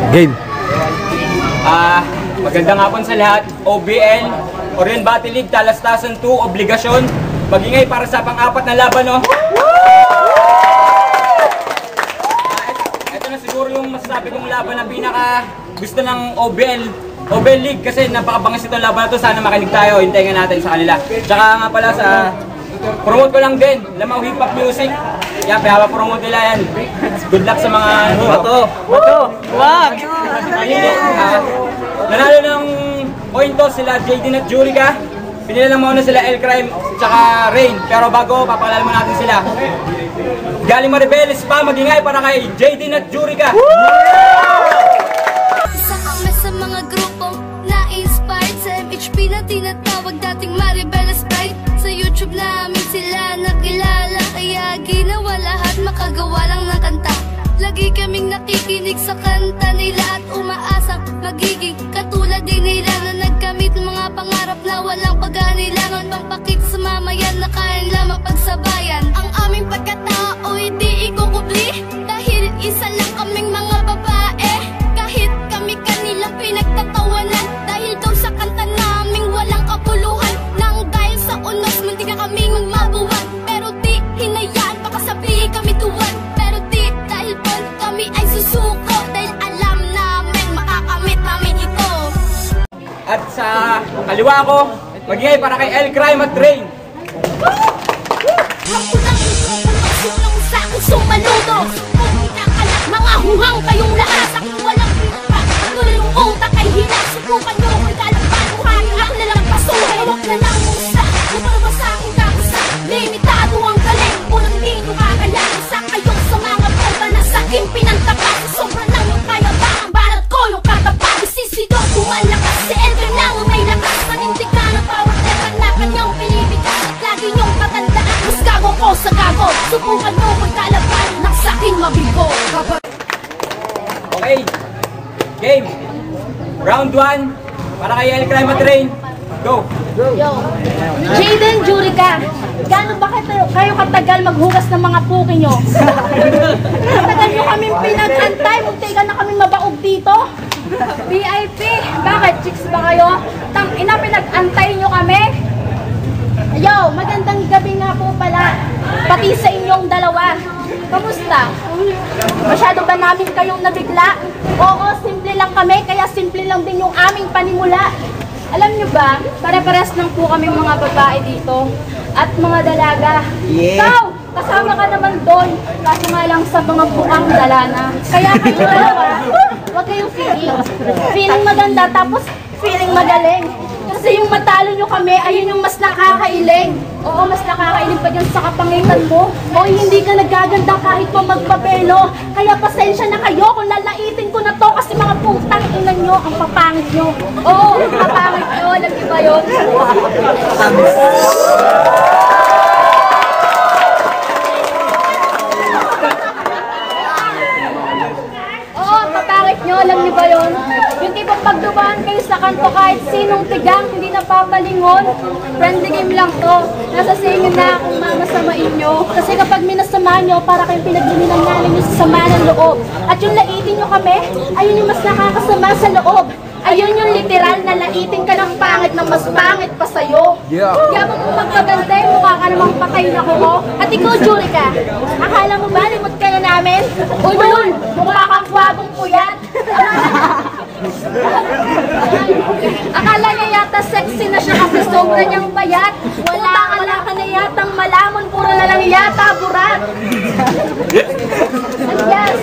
Game. Magandang hapon sa lahat. OBL, Orion Battle League, Talastasan 2, Obligasyon. Magingay para sa pang-apat na laban, no? Ito na siguro yung masasabi kong laban na pinaka gusto ng OBL League kasi napakabangis itong laban na to. Sana makinig tayo, hintayin natin sa kanila. Tsaka nga pala sa promote ko lang din, Lamaw Hip Hop Music. Yan, promote nila yan. Good luck sa mga Bato! Wag! Nanalo ng pointos sila JD at Jurica. Pinila lang muna sila L-Crime tsaka Rain. Pero bago, papakilala mo natin sila. Galing Maribeles pa, magingay para kay JD at Jurica. Isa kami sa mga grupo na inspired sa MHP na tinatawag dating Maribeles Pride. Sa YouTube namin sila nakilala, kaya ginawa lahat makagawa lang ng kanta. Lagi kaming nakikinig sa kanta nila at umaasang magiging katulad din nila na nagkamit mga pangarap na walang pag-anilangan. Pampakit sa mamayan na kaya lang mapagsabayan. Ang aming pagkatao hindi ikukubli dahil isa lang kaming mga babae. Kahit kami kanilang pinagtatawanan dahil daw sa kanta naming walang kapuluhan. Nang dahil sa unos munti na kaming mabuwan, pero di hinayaan pakasabi kami tuwan. Pero di dahil doon kami ay susuko dahil alam namin makakamit namin ito. At sa kaliwa ko, magingay para kay L-Crime at Rain. Ako lang yung magsulong sa kusong maludo. Pumunta ka lang, mga huhang kayong lahat. Sa walang pinapa, tulong utak ay hinak. Subukan nyo kung kalaban, buhayin ako na lang pasuhay. Huwag na lang musa, napalabas sa aking kakusa. Limitado ang galing, unang dito kakalain. Sa kayong sa mga bomba na sa aking pinantapa. Sa sobra ng yung kaya ba ang balat ko, yung katapa. Isisido, kumalakas, si Elder lang may lakas. Manindig ka ng bawat letra na kanyang pinibigas. At lagi niyong tatandaan, mas gago ko sa gago. Subukan mo kung kalaban, ng saking mabigo. Okay, game. Round 1, para kay L-Crime at Rain. Go! Yo, Jaden, Jurica, gaano ba kayo katagal maghugas ng mga puki nyo? Katagal nyo kaming pinag-antay, muntikan na kaming mabaog dito. VIP, bakit? Chicks ba kayo? Tang-ina, pinag-antay nyo kami? Yo, magandang gabi nga po pala, pati sa inyong dalawa. Kamusta? Masyado ba namin kayong nabigla? Oo, simple lang kami, kaya simple lang din yung aming panimula. Alam nyo ba, pare-pares lang po kami mga babae dito at mga dalaga. Ikaw, kasama ka naman doon, kaso nga lang sa mga bukang dalana. Kaya kayo dalawa, huwag kayong feeling maganda tapos feeling magaling. Kasi yung matalo nyo kami, ayun yung mas nakakailing. Oo, mas nakakailing pa dyan sa kapangitan mo. O hindi ka nagaganda kahit pa magpapelo. Kaya pasensya na kayo kung lalaitin ko na to kasi mga putang ina nyo, ang papangit nyo. Oo, ang papangit nyo, alam niyo ba yun? Oo, ang papangit nyo, alam niyo ba yun? Yung tipong pagdumaan kayo sa kanto kahit sinong tigang, hindi napapalingon. Friendly game lang to. Nasa sa inyo na kung mamasamain nyo. Kasi kapag minasama nyo, para kayong pinaglininan namin yung sama ng loob. At yung laitin nyo kami, ayun yung mas nakakasama sa loob. Ayun yung literal na laitin ka ng pangit na mas pangit pa sa'yo. Yabang mo magkaganda, mukha ka namang patay na kuko. At ikaw, Jurica, akala mo ba limot ka na namin? Ulul, mukha kang kwabong puyat. Akala niya yata sexy na siya kasi sobra niyang bayat. Wala ka na yatang malamon, puro na lang yata burat. And yes,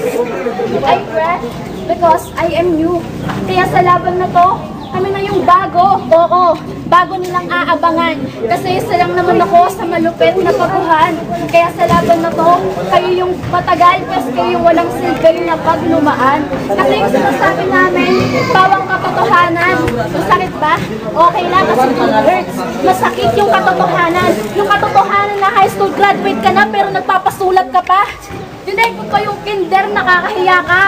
I fresh because I am new. Kaya sa laban na to, kami na yung bago. Oo, bago nilang aabangan. Kasi isa lang naman ako sa malupit na paguhan. Kaya sa laban na to, kayo yung matagal, kasi kayo yung walang silbi na paglumaan. Kasi yung sinasabi namin, bawang katotohanan. Masakit ba? Okay lang kasi it hurts. Masakit yung katotohanan. Yung katotohanan na high school graduate ka na pero nagpapasulat ka pa. Yun ay kung pa yung kinder, nakakahiya ka.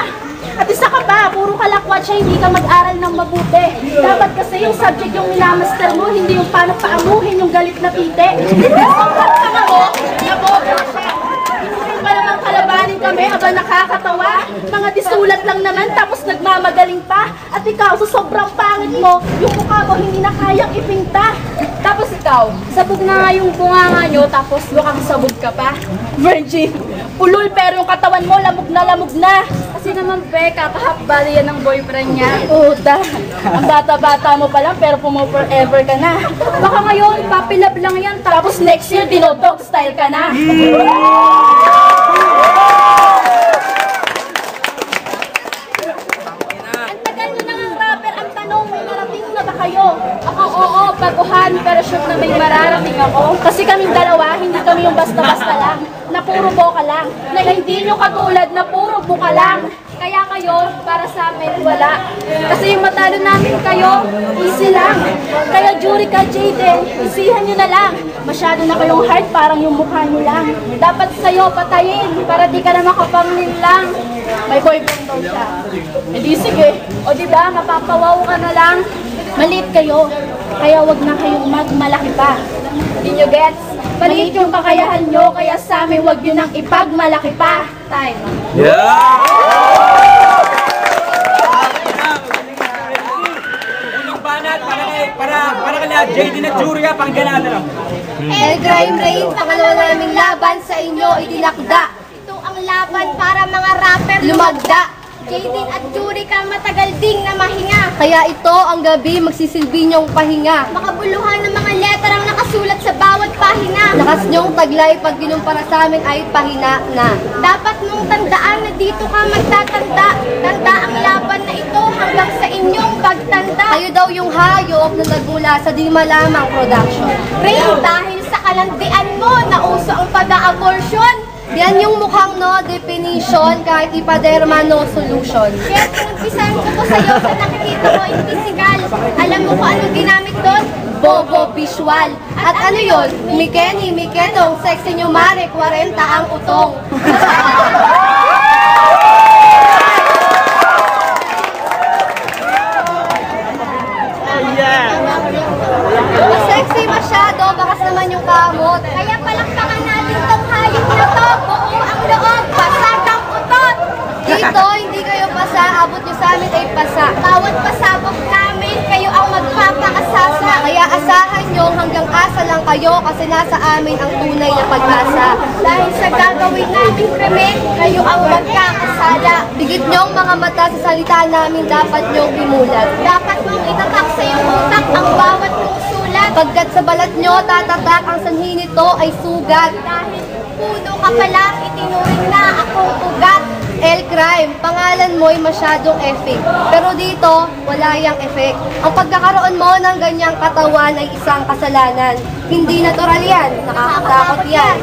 At isa ka pa, puro kalakwat siya, hindi ka mag-aral ng mabuti. Dapat kasi yung subject yung minamaster mo, hindi yung paano paamuhin yung galit na tite. Ang tanga mo, nabobo siya. Hindi pa naman kalabanin din kami, aba nakakatawa. Mga disulat lang naman, tapos nagmamagaling pa. At ikaw, sa sobrang pangit mo, yung mukha mo hindi na kayang ipinta. Tapos ikaw, sabog na nga yung bunganga nyo, tapos mukhang sabog ka pa. Virgin, ulol pero yung katawan mo, lamog na. Kasi naman, be, kakahapbali yan ng boyfriend niya. Uta, ang bata-bata mo pa lang, pero forever ka na. Baka ngayon, papilab lang yan, Tapos next year, dinodog style ka na. Ang tagal nyo nang rapper, ang tanong, may narating na ba kayo? Ako, oo, baguhan, pero sure na may mararating ako. Kasi kaming dalawa, hindi kami yung basta-basta lang, na puro boka lang, na hindi nyo katulad na puro buka lang. Kaya kayo, para sa amin, wala. Kasi yung matalo namin kayo, Easy lang. Kaya Jurica, Jaden, isihan nyo na lang. Masyado na kayong hard, parang yung mukha nyo lang. dapat sa'yo patayin, para di ka na makapangin lang. May boyfriend daw siya. E di sige, o diba, mapapawaw ka na lang. Maliit kayo, kaya wag na kayong magmalaki pa. Di nyo gets? Maliit yung kakayahan nyo, kaya sa amin wag nyo nang ipagmalaki pa. Time. Unang banat para kala JD na Juria pang ganado. El Crime Raid, pangalawa naming laban sa inyo idinakda. Ito ang laban para mga rapper lumagda. Jaden at Jurica matagal ding na mahinga. Kaya ito ang gabi magsisilbi niyong pahinga. Makabuluhan ng mga letrang nakasulat sa bawat pahina. Lakas niyong taglay pag ginumpara sa amin ay pahina na. Dapat mong tandaan na dito ka magtatanda. Tanda ang laban na ito hanggang sa inyong pagtanda. Kayo daw yung hayop na nagmula sa di malamang production. Rain, dahil sa kalandian mo na uso ang pag-a-abortion. Yan yung mukhang no definition kahit ipaderma no solution. Kaya pinagpisan ko po sa'yo sa nakikita mo in physical. Alam mo kung anong ginamit doon? Bobo visual. At ano yun? Mikeni, Mikenong, sexy nyo mare, 40 ang utong. Sexy masyado, bakas naman yung kamot. Kaya palakpakan natin tong hayop na to. Buo ang loob, pasag ang utot. Dito, hindi kayo pasa, abot nyo sa amin ay pasa. Bawat pasabog namin, kayo ang magpapakasasa. Kaya asahan nyo hanggang asa lang kayo kasi nasa amin ang tunay na pag-asa. Dahil sa gagawin namin krimen, kayo ang magkakasala. Bigit nyong mga mata sa salita namin, dapat nyong imulat. Dapat mong itatak sa iyong utak ang bawat kong sulat. Pagkat sa balat nyo, tatatak ang sanhi nito ay sugat. Dahil puno ka pa lang, itinuring na akong ugat. El Crime, pangalan mo'y masyadong epic. Pero dito, wala yang effect. Ang pagkakaroon mo ng ganyang katawan ay isang kasalanan. Hindi natural yan, nakakatakot yan.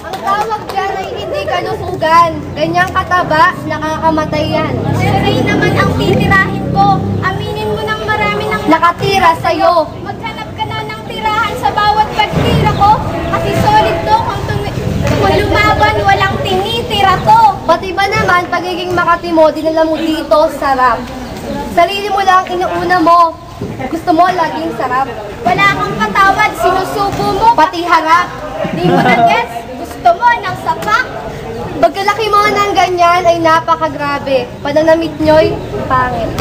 Ang tawag dyan ay hindi kalusugan. Ganyang kataba, nakakamatay yan. Saray naman ang titirahin ko. Aminin mo ng marami ng nakatira sa'yo. Maghanap ka na ng tirahan sa bawat pagtira ko. Kasi solid to kung lumaban, walang tinitira to. Pati ba naman, pagiging Makati mo, dinala mo dito, sarap. Sarili mo lang, inuuna mo. Gusto mo, laging sarap. Wala kang patawad, sinusubo mo, pati harap. Di mo na gets, gusto mo ng sapak. Pagkalaki mo ng ganyan ay napakagrabe. Pananamit nyo'y pangit.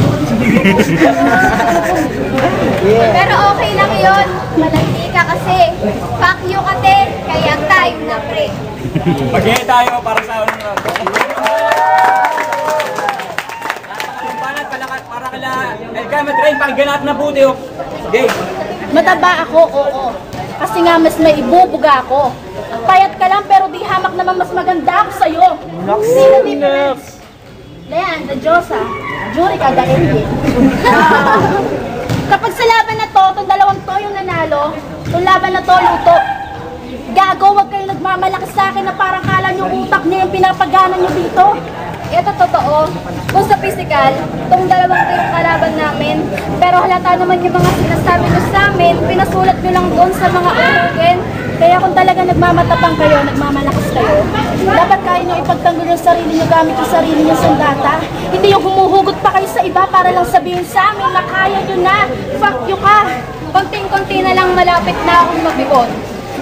Pero okay lang yun. Malandi ka kasi. Fuck you kate. Kaya tayo na pre. Mag-ihay tayo para sa unang round. Banat para kala El Crime Raid pang ganado na puti. Game. Mataba ako, oo. Kasi nga mas may ibubuga ako. Payat ka lang pero di hamak naman mas maganda ako sa'yo. Sino difference? Dayan, the Diyosa. Jurica, the Engine. Kapag sa laban na to, itong dalawang to yung nanalo, itong laban na to, luto. Gago, wag kayo nagmamalaki sa akin na parang kala nyo utak niya yung pinapagana nyo dito. Ito totoo, kung sa physical, itong dalawang yung kalaban namin, pero halata naman yung mga sinasabi nyo sa amin, pinasulat nyo lang doon sa mga urukin. Kaya kung talaga nagmamatapang kayo, nagmamalakas kayo, dapat kaya nyo ipagtanggol yung sarili nyo gamit yung sarili nyo sandata. Hindi yung humuhugot pa kayo sa iba para lang sabihin sa amin na kaya nyo na, fuck you ka. Konting-konti na lang malapit na akong mabigon.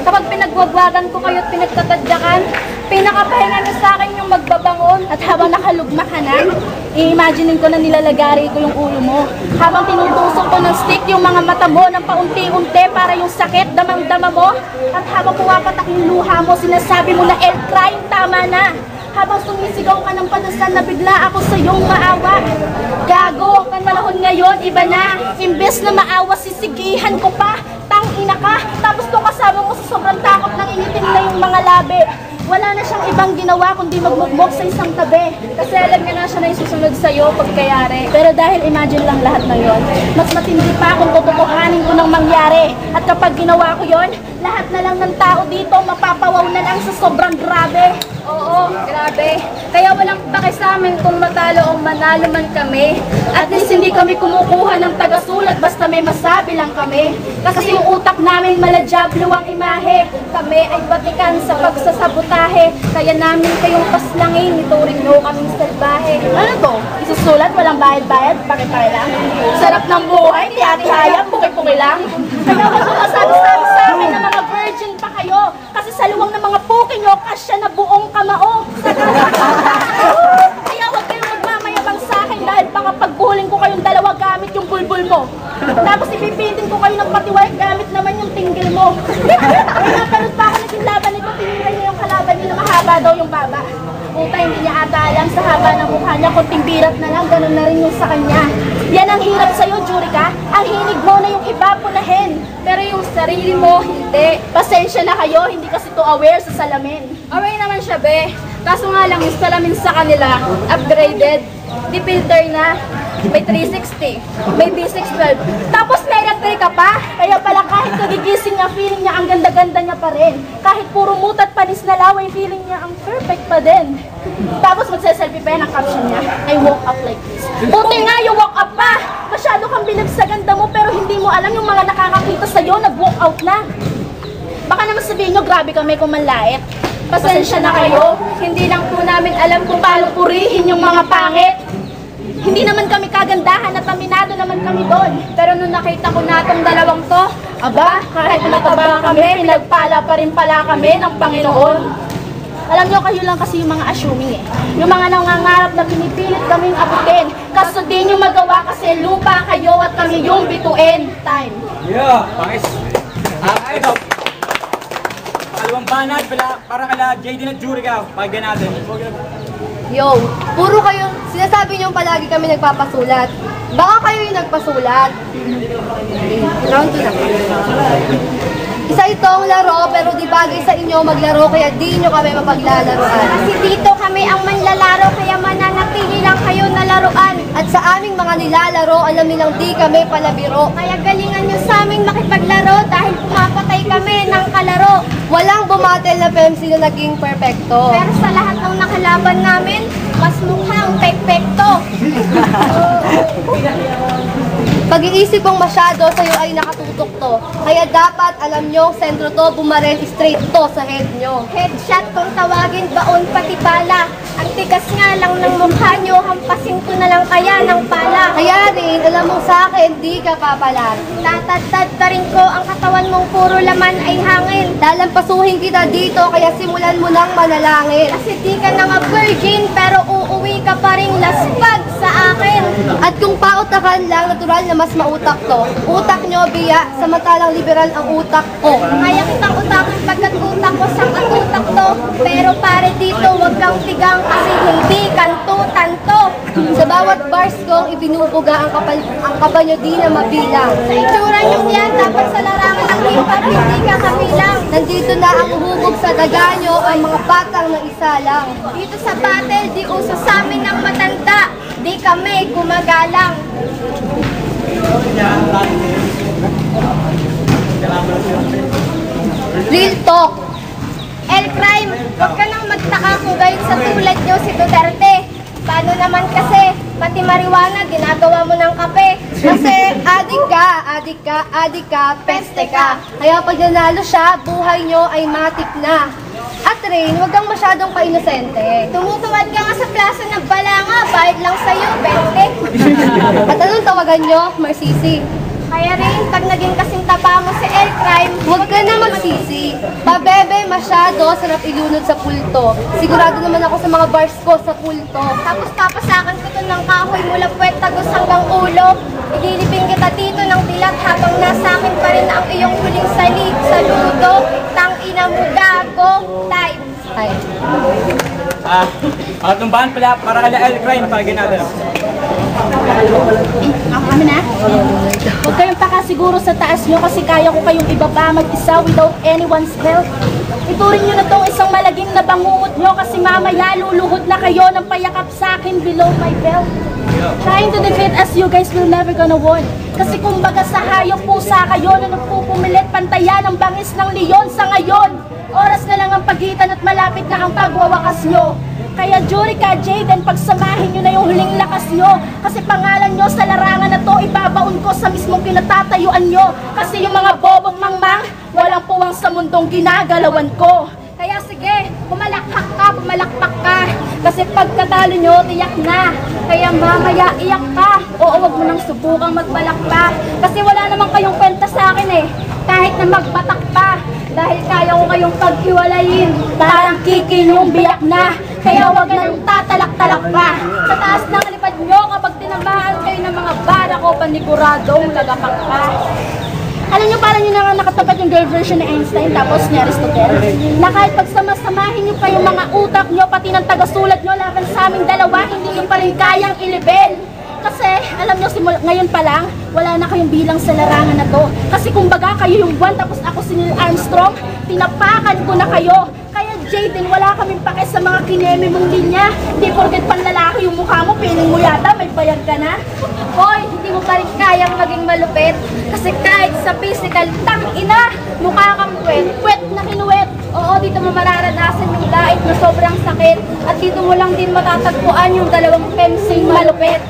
Kapag pinagwagwagan ko kayo at pinagtatadyakan, pinakapahinga niyo sa akin yung magbabangon. At habang nakalugma ka na, i-imaginein ko na nilalagari ko yung ulo mo. Habang tinutusok ko ng stick yung mga mata mo ng paunti-unti para yung sakit damang-dama mo. At habang pumapatak yung luha mo, sinasabi mo na crime, tama na. Habang sumisigaw ka ng padasal na bigla ako sa iyong maawa. Gago, ang panahon ngayon, iba na. Imbes na maawa, sisigihan ko pa. Tangina ka, tapos to kasama mo sa sobrang takot ng ingitin na yung mga labi. Wala na siyang ibang ginawa kundi magmukmok sa isang tabi. Kasi alam niya na siya na isusunod sa'yo pagkayari. Pero dahil imagine lang lahat na yon, mas matindi pa kung tututuhanin ko ng mangyari. At kapag ginawa ko yon, lahat na lang ng tao dito mapapawaw na lang sa sobrang grabe. Oo, grabe. Kaya walang pake sa amin kung matalo o manalo man kami. At least hindi kami kumukuha ng tagasulat basta may masabi lang kami. Kasi yung utak namin maladyablo ang imahe. Kami ay batikan sa pagsasabotahe. Kaya namin kayong paslangin, ituring nyo kaming salbahe. Ano to? Isusulat, walang bayad-bayad, pake-pake lang. Sarap ng buhay, tiyati-haya, puki-puki lang. Kaya huwag mo masabi-sabi sa amin na mga virgin pa kayo. Kasi sa luwang ng mga puki nyo, kasya na buong kamao. Kaya huwag kayong magmamayabang sa akin dahil baka pagbuling ko kayong dalawa gamit yung bulbul mo. Tapos ipipitin ko kayo ng patiway gamit naman yung tinggil mo. Kaya napanood pa ako naging laban nito, tinira niya yung kalaban niya na mahaba daw yung baba. Puta, hindi niya ata alam sa haba ng mukha niya, kunting birat na lang, ganun na rin yung sa kanya. Yan ang hirap sa'yo, Jurica. Ang hinig mo na yung iba punahin. Pero yung sarili mo, hindi. Pasensya na kayo, hindi kasi to aware sa salamin. Away naman siya, be. Kaso nga lang, yung salamin sa kanila, upgraded. Di filter na. May 360. May B612. Tapos may electric ka pa. Kaya pala kahit kagigising niya, feeling niya ang ganda-ganda niya pa rin. Kahit puro mutat panis na laway, feeling niya ang perfect pa din. Tapos magse-selfie pa yan ang caption niya, I woke up like this. Buti nga yung woke up pa. Masyado kang bilib sa ganda mo pero hindi mo alam yung mga nakakakita sa'yo nag-woke out na. Baka naman sabihin nyo, grabe kami kung manlait. Pasensya na kayo. Hindi lang po namin alam kung Paano purihin yung mga pangit? Hindi naman kami kagandahan at aminado naman kami doon. Pero nung nakita ko na itong dalawang to, Aba, kahit mataba kami, pinagpala pa rin pala kami ng Panginoon. Alam nyo, kayo lang kasi yung mga assuming eh. Yung mga nangangarap na pinipilit kaming abutin. Kaso di nyo magawa kasi lupa kayo at kami yung bituin. Time. Yeah, pangis. Ito. Pakalawang banat, para kala JD at Jurica. Pakinggan natin. Yo, puro kayo, sinasabi niyo palagi kami nagpapasulat. Baka kayo yung nagpasulat. Round 2 na. Isa itong laro, pero di bagay sa inyo maglaro, kaya di nyo kami mapaglalaroan. kasi dito kami ang manlalaro, kaya mananatili lang kayo na laruan. At sa aming mga nilalaro, alam nilang di kami palabiro. Kaya galingan nyo sa amin makipaglaro dahil pumapatay kami ng kalaro. Walang bumatel na PEMC na naging perfecto. Pero sa lahat ng nakalaban namin, mas mukhang pekpekto. Pag-iisip mong masyado, sa'yo ay nakatutok to. Kaya dapat, alam nyo, sentro to, bumarel straight to sa head nyo. Headshot kung tawagin, baon pati bala. Ang tigas nga lang ng mukha nyo, hampasin ko na lang kaya ng pala. Kaya rin, alam mo sa akin, di ka papalag. Tatad-tad pa rin ko, ang katawan mong puro laman ay hangin. Lalampasuhin kita dito, kaya simulan mo nang manalangin. Kasi di ka na nga virgin, pero uuwi ka pa rin laspag sa akin. At kung pautakan lang, natural na mas mautak to. Utak nyo, biya, samantalang liberal ang utak ko. Kaya kitang utakin pagkat utak ko sang at utak to. Pero pare dito, wag kang tigang kasi hindi kanto-tanto. Sa bawat bars kong ibinubuga ang kaba nyo di na mabilang. Sa itsura nyo yan, dapat sa larangan ng hip-hop, hindi ka kabilang. Nandito na ang uhubog sa daga nyo, ang mga batang na isa lang. Dito sa battle, di uso sa amin ng matanda. Di kami gumagalang. Real talk. Crime, huwag ka nang magtaka kung gayon sa tulad nyo si Duterte. Paano naman kasi, pati marijuana, ginagawa mo ng kape. Kasi adik ka, peste ka. Kaya pag nanalo siya, buhay nyo ay matik na. At Rain, huwag kang masyadong ka-inosente. Tumutuwad ka nga sa plaza ng Balanga, bayad lang sa'yo, 20. At anong tawagan nyo? Marsisi. Kaya rin, pag naging kasing taba mo sa L-Crime, Huwag ka na magsisi. Pabebe, masyado, sarap ilunod sa pulto. Sigurado naman ako sa mga bars ko sa pulto. tapos papasakan ko to ng kahoy mula puwet tagos hanggang ulo. Ililipin kita dito ng dilat habang nasa akin pa rin ang iyong huling saludo. Tangina mo gago, time. Ay. Tumbahan pala para kala L-Crime, pagin natin. Kami na? Huwag kayong pakasiguro sa taas nyo kasi kaya ko kayong ibaba mag-isa without anyone's help. Ituring nyo na tong isang malagim na bangungot nyo kasi mamaya luluhod na kayo ng payakap sa akin below my belt. Trying to defeat us, you guys will never gonna win. Kasi kumbaga sa hayop pusa kayo na nagpupumilit pantayan ng bangis ng leon sa ngayon. Oras na lang ang pagitan at malapit na ang pagwawakas nyo. Kaya Jurica, Jayden, pagsamahin nyo na yung huling lakas nyo. Kasi pangalan nyo sa larangan na to, ibabaon ko sa mismong kinatatayuan nyo. Kasi yung mga bobong mangmang, walang puwang sa mundong ginagalawan ko. Kaya sige, pumalakpak ka, pumalakpak ka. Kasi pagkatalo nyo, tiyak na. Kaya mamaya iyak ka. Oo, wag mo nang subukang magbalakpak. Kasi wala namang kayong kwenta sa akin eh. Kahit na magbatak pa. Dahil kaya ko kayong paghiwalayin. Parang kiki yung biyak na. Kaya wag na yung tatalak-talak pa. Sa taas ng lipad nyo, kapag tinamaan kayo ng mga bara ko, paniguradong lagapak ka. Alam nyo, parang yun na nga nakatapat yung girl version ni Einstein tapos ni Aristotle. Na kahit pagsama-samahin nyo pa yung mga utak nyo, pati ng tagasulat nyo laban sa aming dalawa, hindi nyo pa rin kayang ilibel. Kasi, alam nyo, ngayon pa lang, wala na kayong bilang sa larangan na to. Kasi kumbaga kayo yung buwan, tapos ako si Neil Armstrong, tinapakan ko na kayo. Kaya Jayden, wala kaming pake sa mga kineme mong linya. Hindi porket panlalaki yung mukha mo, piling mo yata, may bayag ka na. Hoy, hindi mo pa rin kayang maging malupit. Kasi kahit sa physical, tangina, mukha kang puwet na kinuwet. Oo, dito mo mararanasan yung lait na sobrang sakit. At dito mo lang din matatagpuan yung dalawang pensing malupit.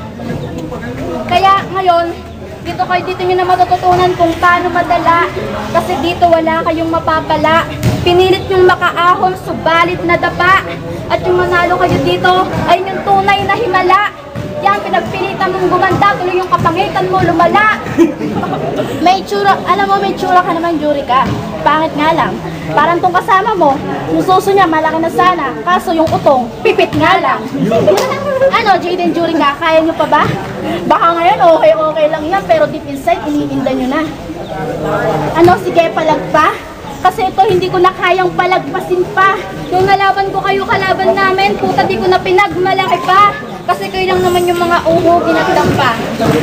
Kaya ngayon, dito nyo na matututunan kung paano madala. Kasi dito wala kayong mapapala. Pinilit yung makaahon, subalit na dapa. At yung manalo kayo dito ay yung tunay na himala. Yan, pinagpilitan mong gumanda, tuloy yung kapangitan mo lumala. May tsura, alam mo may tsura ka naman, Jurica. Pangit nga lang. Parang tong kasama mo, yung suso niya malaki na sana, kaso yung utong, pipit nga lang. Ano, Jayden, Jurica, kaya nyo pa ba? Baka ngayon okay lang yan, pero deep inside, iniinda nyo na. Ano, sige, palag pa? Kasi ito hindi ko na kayang palagpasin pa. Nung nalaban ko kayo kalaban namin, puta di ko na pinagmalaki pa. Kasi kayo lang naman yung mga uho ginagdang pa.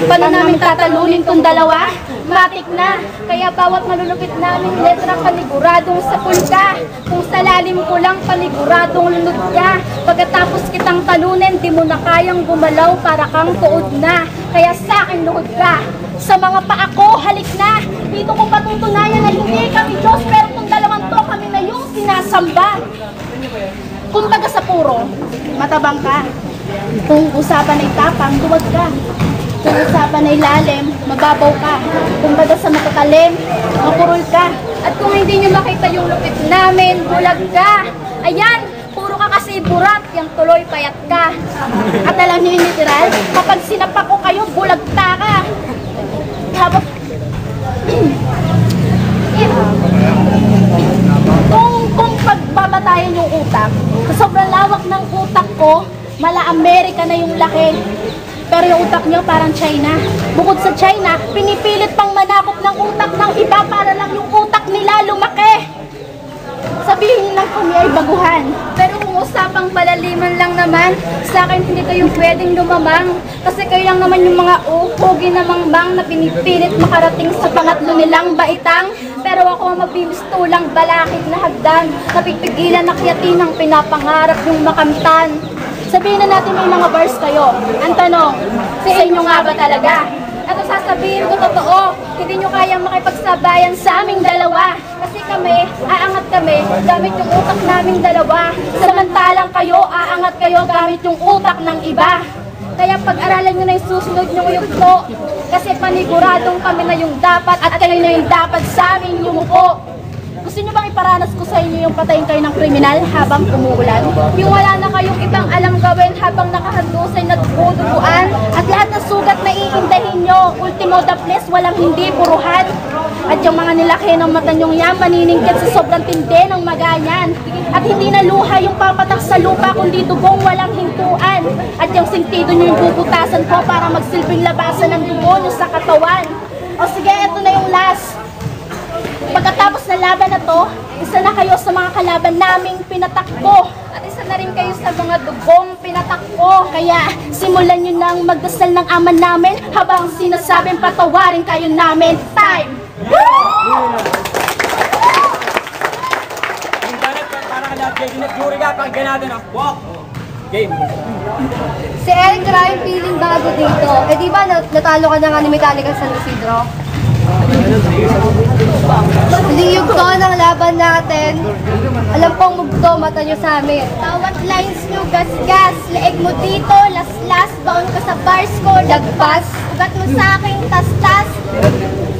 Paano namin tatalunin tong dalawa? Matik na. Kaya bawat malulupit namin letra paniguradong sa pulka. Kung sa lalim ko lang paniguradong lunod ka. Pagkatapos kitang talunin, di mo na kayang gumalaw para kang tuod na. Kaya sa akin luhod ka. Sa mga paa ko, halik na. Dito ko patutunayan na hindi kami Diyos, pero itong dalawang to kami na yung sinasamba. Kumbaga sa puro, matabang ka. Kung usapan ay tapang, duwag ka. Kung usapan ay lalim, mababaw ka. Kumbaga sa matatalim, makurol ka. At kung hindi nyo makita yung lupit namin, bulag ka. Ayan, puro ka kasi burat, yung tuloy payat ka. At alam niyo yung literal, kapag sinapak ko kayo, bulagta ka. Habang kung pagbabatayan yung utak, sa sobrang lawak ng utak ko, mala Amerika na yung laki. Pero yung utak nyo parang China. Bukod sa China, pinipilit pang manakop ng utak ng iba para lang yung utak nila lumaki. Sabihin lang kami ay baguhan. Pero kung usapang palaliman lang naman, sa akin hindi kayo pwedeng lumamang. Kasi kayo lang naman yung mga uhugi na mangmang na pinipilit makarating sa pangatlo nilang baitang. Pero ako ang mabibistulang balakid na hagdan, napigpigilan na kiyatin ang pinapangarap yung makamtan. Sabihin na natin may mga bars kayo. Ang tanong, sa inyo nga ba talaga? At sasabihin ko totoo, hindi nyo kayang makipagsabayan sa aming dalawa. Kasi kami, aangat kami gamit yung utak naming dalawa. Samantalang kayo, aangat kayo gamit yung utak ng iba. Kaya pag-aralan nyo na yung susunod nyo yugto. Kasi paniguradong kami na yung dapat At kayo na yung dapat sa amin yumuko. Gusto nyo bang iparanas ko sa inyo yung patayin kayo ng kriminal habang umuulan? Yung wala na kayong ibang alam gawin habang nakahandusay na duguan. At lahat ng sugat na iindahin nyo, ultimo the place, walang hindi, puruhan. At yung mga nilaki ng mata nyong yan, maniningkit sa sobrang tindi ng maganyan. At hindi na luha yung papatak sa lupa, kundi dugong walang hintuan. At yung sentido nyo yung bubutasan ko para magsilbing labasan ng dugo nyo sa katawan. O sige, eto na yung last. Pagkatapos ng laban na to, isa na kayo sa mga kalaban naming pinatakbo. At isa na rin kayo sa mga dugong pinatakbo. Kaya simulan nyo nang magdasal ng aman namin habang sinasabing patawarin kayo namin. Time! Yung banat, para ka lahat, jury ka, pakinggan natin, oh. Walk! Game! Si Eric Ryan feeling bago dito. Eh di ba natalo ka na nga ni Metallica San Isidro? Huling yugto ng laban natin. Alam kong mugto, mata nyo sa amin. Bawat lines nyo, gas-gas. Leeg mo dito, las-las. Baon ka sa bars ko, dagpas. Ugat mo sa akin, tas-tas.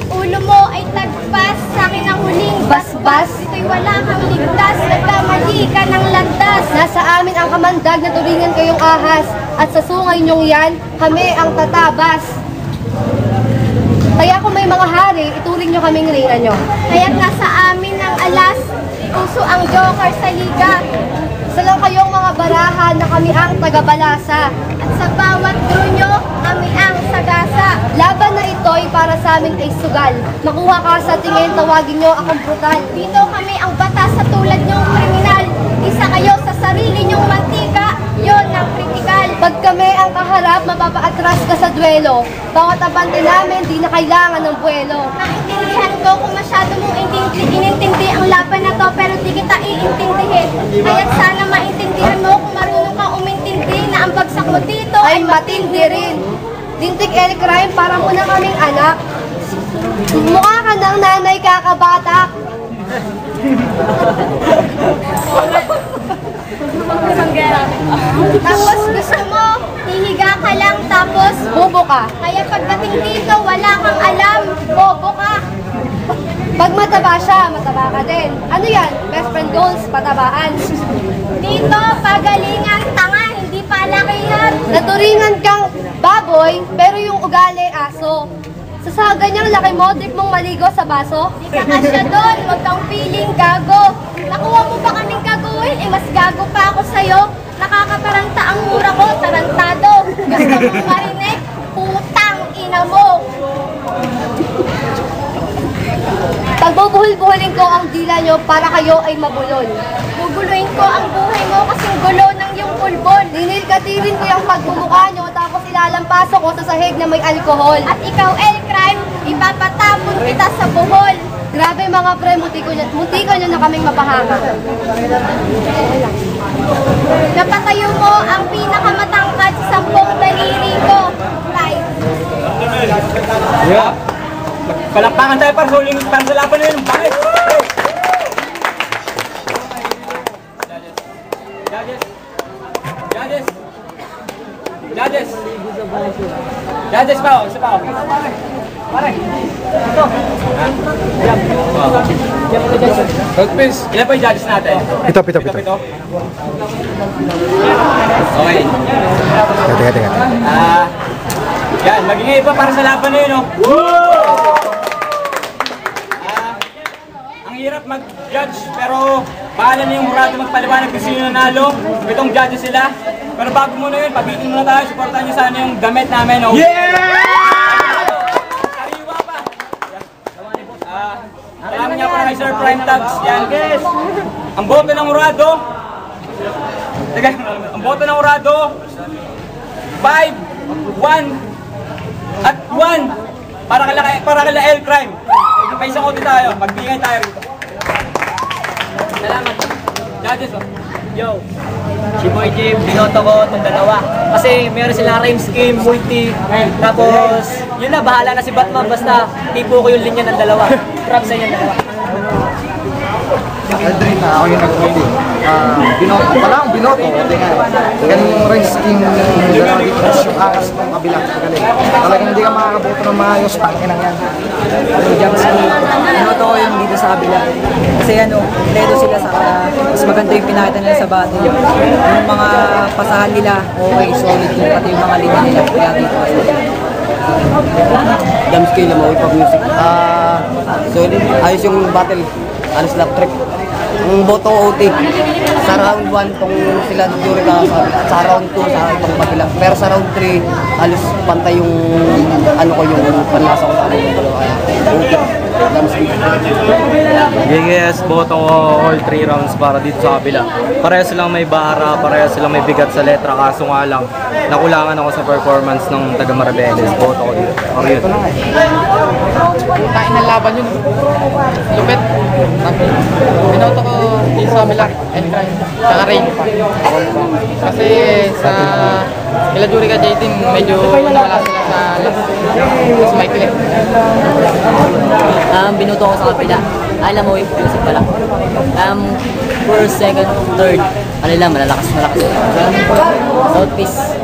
Ulo mo ay tagpas. Sa akin ang huling bas-bas. Ito'y wala kang ligtas. Nagkamali ka ng landas. Nasa amin ang kamandag na turingan kayong ahas. At sa sungay nyong yan, kami ang tatabas. Kaya kung may mga hari, ituring nyo kaming reyna nyo. Kaya't nasa amin ang alas. Puso ang joker sa liga. Isa lang kayong mga baraha na kami ang tagabalasa. At sa bawat draw nyo, kami ang sagasa. Laban na ito'y para sa amin ay sugal. Makuha ka sa tingin, tawagin nyo akong brutal. Dito kami ang batas sa tulad nyong kriminal. Isa kayo sa sarili nyong mantika. Yon ang kritikal. Pag kami ang kaharap, mapapaatras ka sa duelo. Bawat abante namin, di na kailangan ng buwelo. Naintindihan ko kung masyado mong inintindi ang laban na to, pero di kita iintindihin. Kaya't sana maintindihan mo kung marunong kang umintindi na ang bagsak mo dito Ay matindi rin. Dintig Eric Ryan, para mo na kaming anak. Mukha ka ng nanay kakabatak. Tapos gusto mo, hihiga ka lang tapos Bobo ka. kaya pagdating dito wala kang alam, bobo ka. Pag mataba siya, mataba ka din. Ano yan? Best friend goals, patabaan. Dito, pagalingan, tanga, hindi palakihan. Naturingan kang baboy, pero yung ugali aso. Sa ganyang laki mo, trip mong maligo sa baso. Di ka kasya doon, huwag kang feeling gago. Nakuha mo ba kaming gagawin? Eh, mas gago pa ako sa'yo. Nakakataranta ang mura ko, tarantado. Gusto mong marinig? Putang ina mo. Pagbubuhol-buholin ko ang dila nyo para kayo ay mabulol. Guguluhin ko ang buhay mo kasing gulo ng iyong pulbon. Ninilkatirin ko yung pagmumukha nyo tapos ilalampaso ko sa sahig na may alkohol. At ikaw, El Crime, ipapatapon kita sa buhol. Grabe mga pre, munti ko nyo na kaming mapahanga. Napatayo mo ang pinakamatangkad sa 10 daliri ko. Right. Yeah. Palakpakan tayo para sa laban na yun. Bakit? Judges pa, isa pa. Pare. Ito. Please. Ilan pa yung judges natin? Pito. Okay. Teka. Yan, magingay pa para sa laban na yun, oh. Ang hirap mag-judge, pero bahala na yung murado magpaliwanag kung sino nanalo. Itong judges sila. Pero bago muna yun, pabitin muna tayo, supportan nyo sana yung damit namin, oh. Sariwa pa. Salamat nga pala kay Sir Prime Tags. Yan, guys. Ang boto ng murado. Teka, ang boto ng murado. 5, 1, at 1 para kala El Crime. May isang kote tayo, magbigay tayo rito. Salamat. Judges, oh. Yo, si Boy Jim, binoto ko itong dalawa. Kasi meron silang rhyme scheme, multi. Tapos, yun na, bahala na si Batman. Basta, tipo ko yung linya ng dalawa. Props sa inyo dalawa. Aldrin na ako yung nag-vote. Binoto pa lang, binoto. Ganun rin scheme yung angas ng kabilang. Talagang hindi ka makakaboto ng maayos, pangin ang yan. Binoto ko yung dito sa sa kabila. Kasi ledo sila sa mas maganda yung pinakita nila sa battle. Yung mga pasahan nila, okay, solid yung pati yung mga linya nila. Kaya dito kasi. Jam skill na mawipag music. Solid. Ayos yung battle. Alos lap trick. Ang botong OT. Sa round 1 tong sila Jurica at sa round 2 sa itong kabila. Pero sa round 3 halos pantay yung yung panlasa ko sa OT. Jam skill. JKS, boto ko all 3 rounds para dito sa kabila. Pareho silang may bara, pareho silang may bigat sa letra, kaso nga lang nakulangan ako sa performance ng taga Maribeles. Boto ko dito. Or yun. Kain ng laban yun. Lupit. Binoto ko dito sa kabila. And crime. Saka rain. Kasi sa Kila Jurica J-Team, medyo nawala sila sa last. Mas Michael. Binuto ko sa kapila. Alam mo, music pala. First, second, third, malalakas. South Peace.